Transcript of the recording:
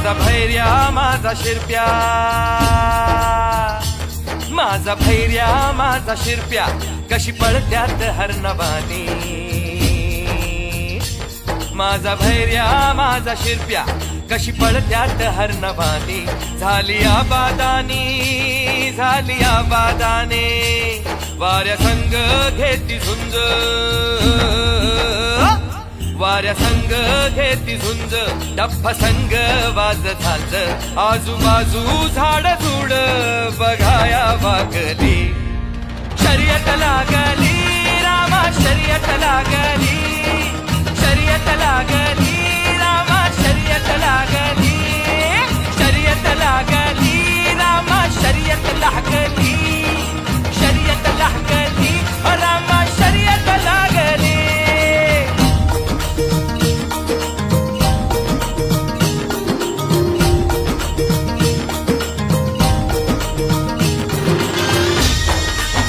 माझा भैर्या माझा शिरप्या, माझा भैर्या माझा शिरप्या, कशी पळत्यात हरणवानी. माझा भैर्या माझा शिरप्या, कशी पळत्यात हरणवानी. झाली आबादानी, झाली आबादाने, वाऱ्या संग घेती झुंज, वाऱ्या संग घेती झुंज, डफ्फा संग वाज झांज. आजूबाजू झाड झुड बघाया वागली.